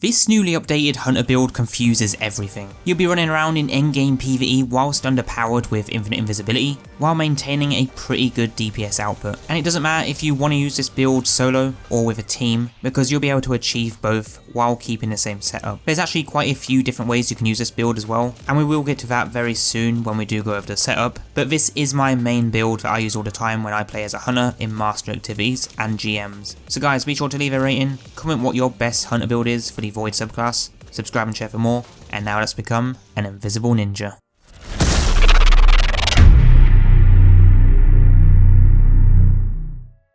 This newly updated Hunter build confuses everything. You'll be running around in endgame PvE whilst underpowered with infinite invisibility, while maintaining a pretty good DPS output. And it doesn't matter if you want to use this build solo or with a team, because you'll be able to achieve both while keeping the same setup. There's actually quite a few different ways you can use this build as well, and we will get to that very soon when we do go over the setup, but this is my main build that I use all the time when I play as a Hunter in Master activities and GMs. So guys, be sure to leave a rating, comment what your best Hunter build is for the Void subclass, subscribe and share for more, and now let's become an invisible ninja.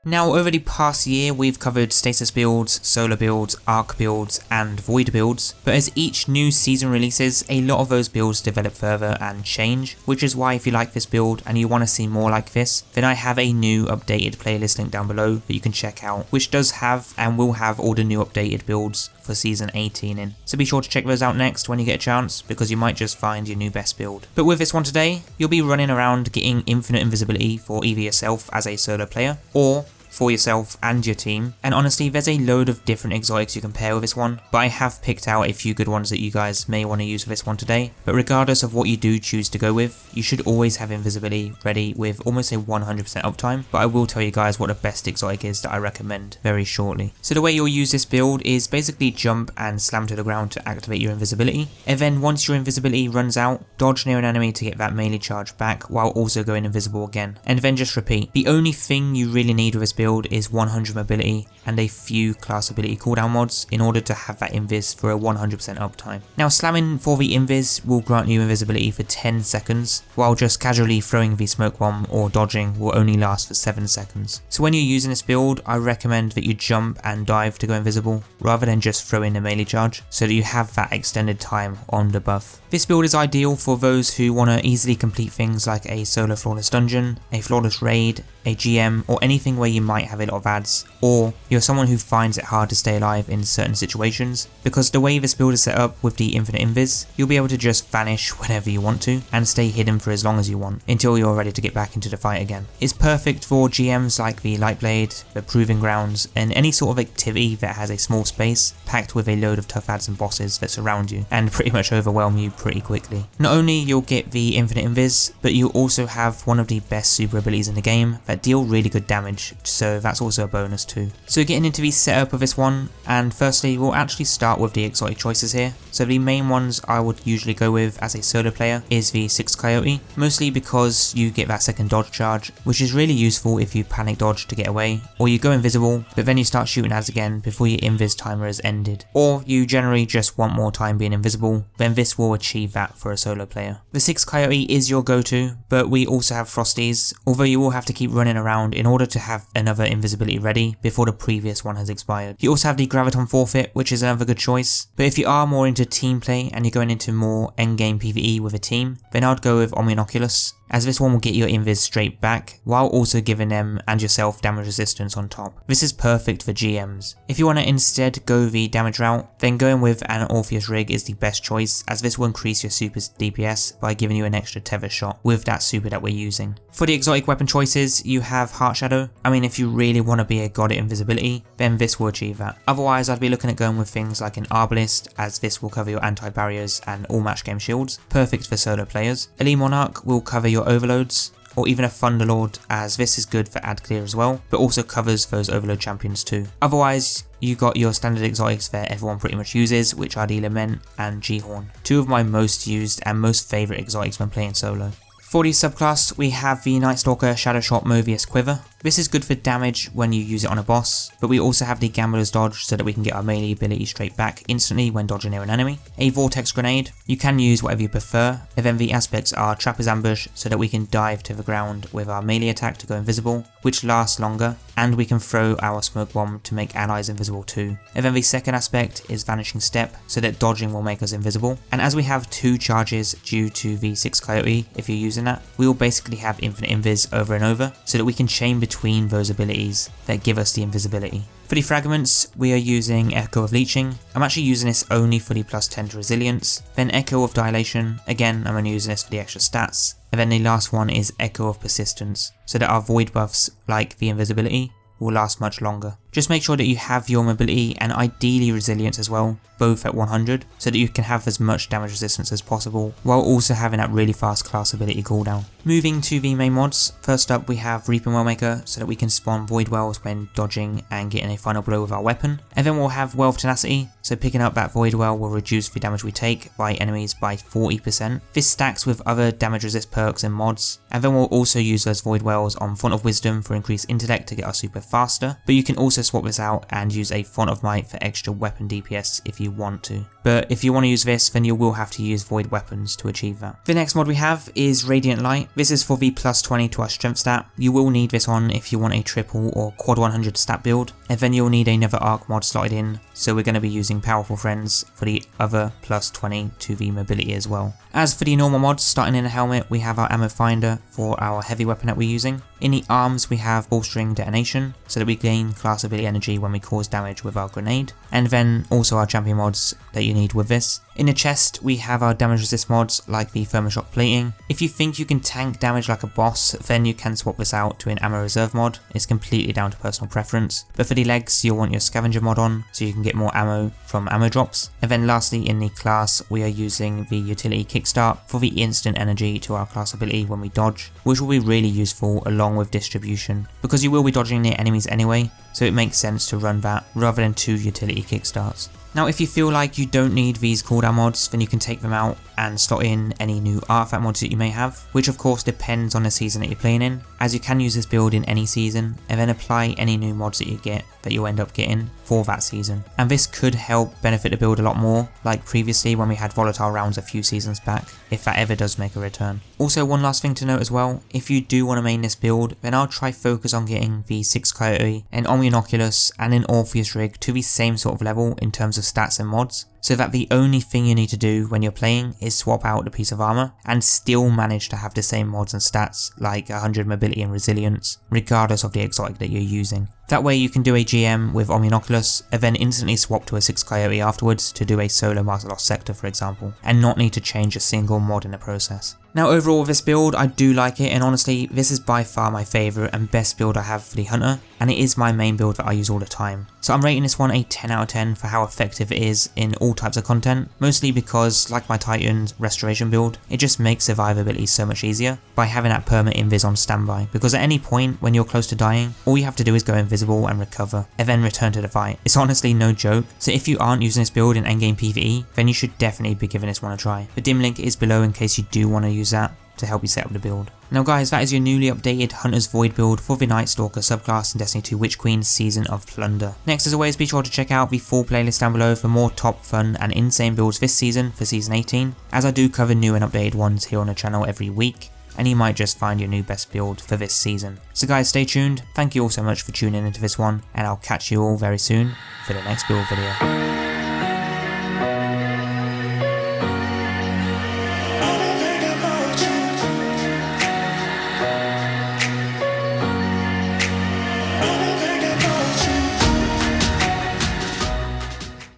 Now over the past year we've covered stasis builds, solar builds, arc builds and void builds, but as each new season releases, a lot of those builds develop further and change, which is why if you like this build and you want to see more like this, then I have a new updated playlist link down below that you can check out, which does have and will have all the new updated builds for season 18 in. So be sure to check those out next when you get a chance, because you might just find your new best build. But with this one today, you'll be running around getting infinite invisibility for either yourself as a solo player, or for yourself and your team, and honestly there's a load of different exotics you can pair with this one, but I have picked out a few good ones that you guys may want to use for this one today. But regardless of what you do choose to go with, you should always have invisibility ready with almost a 100% uptime, but I will tell you guys what the best exotic is that I recommend very shortly. So the way you'll use this build is basically jump and slam to the ground to activate your invisibility, and then once your invisibility runs out, dodge near an enemy to get that melee charge back while also going invisible again, and then just repeat. The only thing you really need with this build is 100 mobility and a few class ability cooldown mods in order to have that invis for a 100% uptime. Now slamming for the invis will grant you invisibility for 10 seconds, while just casually throwing the smoke bomb or dodging will only last for 7 seconds. So when you're using this build, I recommend that you jump and dive to go invisible rather than just throw in a melee charge, so that you have that extended time on the buff. This build is ideal for those who want to easily complete things like a solo flawless dungeon, a flawless raid, a GM, or anything where you might have a lot of ads, or you're someone who finds it hard to stay alive in certain situations, because the way this build is set up with the infinite invis, you'll be able to just vanish whenever you want to and stay hidden for as long as you want until you're ready to get back into the fight again. It's perfect for GMs like the Lightblade, the Proving Grounds, and any sort of activity that has a small space packed with a load of tough ads and bosses that surround you and pretty much overwhelm you pretty quickly. Not only you'll get the infinite invis, but you'll also have one of the best super abilities in the game that deal really good damage, so that's also a bonus too. So getting into the setup of this one, and firstly we'll actually start with the exotic choices here. So the main ones I would usually go with as a solo player is the Sixth Coyote, mostly because you get that second dodge charge, which is really useful if you panic dodge to get away, or you go invisible but then you start shooting ads again before your invis timer has ended, or you generally just want more time being invisible, then this will achieve that for a solo player. The Sixth Coyote is your go-to, but we also have Frostees, although you will have to keep running around in order to have another invisibility ready before the previous one has expired. You also have the Graviton Forfeit, which is another good choice, but if you are more into team play and you're going into more endgame PvE with a team, then I'd go with Omnioculus, as this one will get your invis straight back while also giving them and yourself damage resistance on top. This is perfect for GMs. If you want to instead go the damage route, then going with an Orpheus Rig is the best choice, as this will increase your super's DPS by giving you an extra tether shot with that super that we're using. For the exotic weapon choices, you have Heart Shadow. I mean, if you really want to be a god at invisibility, then this will achieve that. Otherwise, I'd be looking at going with things like an Arbalist, as this will cover your anti-barriers and all match game shields, perfect for solo players. Elite Monarch will cover your overloads, or even a Thunderlord, as this is good for ad clear as well, but also covers those overload champions too. Otherwise, you got your standard exotics that everyone pretty much uses, which are the Lament and G-Horn, two of my most used and most favourite exotics when playing solo. For the subclass, we have the Night Stalker Shadow Shot Moebius Quiver. This is good for damage when you use it on a boss, but we also have the Gambler's Dodge so that we can get our melee ability straight back instantly when dodging near an enemy. A Vortex Grenade, you can use whatever you prefer, and then the aspects are Trapper's Ambush so that we can dive to the ground with our melee attack to go invisible, which lasts longer, and we can throw our smoke bomb to make allies invisible too. And then the second aspect is Vanishing Step, so that dodging will make us invisible, and as we have 2 charges due to the Sixth Coyote, if you're using that, we will basically have infinite invis over and over, so that we can chain between those abilities that give us the invisibility. For the fragments, we are using Echo of Leeching. I'm actually using this only for the plus 10 to resilience. Then Echo of Dilation, again I'm only using this for the extra stats. And then the last one is Echo of Persistence, so that our void buffs, like the invisibility, will last much longer. Just make sure that you have your mobility and ideally resilience as well, both at 100, so that you can have as much damage resistance as possible, while also having that really fast class ability cooldown. Moving to the main mods, first up we have Reaping Wellmaker, so that we can spawn Void Wells when dodging and getting a final blow with our weapon. And then we'll have Wealth Tenacity, so picking up that Void Well will reduce the damage we take by enemies by 40%. This stacks with other damage resist perks and mods, and then we'll also use those Void Wells on Font of Wisdom for increased intellect to get our super faster, but you can also swap this out and use a Font of Might for extra weapon DPS if you want to. But if you want to use this, then you will have to use Void Weapons to achieve that. The next mod we have is Radiant Light. This is for the plus 20 to our strength stat. You will need this on if you want a triple or quad 100 stat build, and then you'll need another arc mod slotted in, so we're going to be using Powerful Friends for the other plus 20 to the mobility as well. As for the normal mods, starting in the helmet, we have our ammo finder for our heavy weapon that we're using. In the arms, we have Bolstering Detonation, so that we gain class ability energy when we cause damage with our grenade, and then also our champion mods that you need with this. In the chest, we have our damage resist mods like the Thermoshock Plating. If you think you can tank damage like a boss, then you can swap this out to an ammo reserve mod. It's completely down to personal preference. But for the legs, you'll want your scavenger mod on, so you can get more ammo from ammo drops. And then lastly, in the class, we are using the utility Kickstart for the instant energy to our class ability when we dodge, which will be really useful along with distribution, because you will be dodging near enemies anyway, so it makes sense to run that rather than 2 utility kickstarts. Now if you feel like you don't need these cooldown mods, then you can take them out and slot in any new artifact mods that you may have, which of course depends on the season that you're playing in, as you can use this build in any season and then apply any new mods that you get that you'll end up getting for that season. And this could help benefit the build a lot more, like previously when we had volatile rounds a few seasons back, if that ever does make a return. Also, one last thing to note as well, if you do want to main this build, then I'll try focus on getting the Sixth Coyote, an Omnioculus and an Orpheus Rig to the same sort of level in terms of stats and mods, so that the only thing you need to do when you're playing is swap out the piece of armor and still manage to have the same mods and stats like 100 mobility and resilience, regardless of the exotic that you're using. That way you can do a GM with Omnioculus and then instantly swap to a Sixth Coyote afterwards to do a solo Master Lost Sector for example, and not need to change a single mod in the process. Now overall with this build, I do like it, and honestly this is by far my favourite and best build I have for the Hunter, and it is my main build that I use all the time. So I'm rating this one a 10 out of 10 for how effective it is in all types of content, mostly because, like my Titan's restoration build, it just makes survivability so much easier by having that permanent invis on standby, because at any point when you're close to dying, all you have to do is go invisible and recover, and then return to the fight. It's honestly no joke, so if you aren't using this build in endgame PvE, then you should definitely be giving this one a try. The dim link is below in case you do want to use that to help you set up the build. Now guys, that is your newly updated Hunter's Void build for the Night Stalker subclass in Destiny 2 Witch Queen Season of Plunder. Next, as always, be sure to check out the full playlist down below for more top fun and insane builds this season for Season 18, as I do cover new and updated ones here on the channel every week, and you might just find your new best build for this season. So guys, stay tuned, thank you all so much for tuning into this one, and I'll catch you all very soon for the next build video.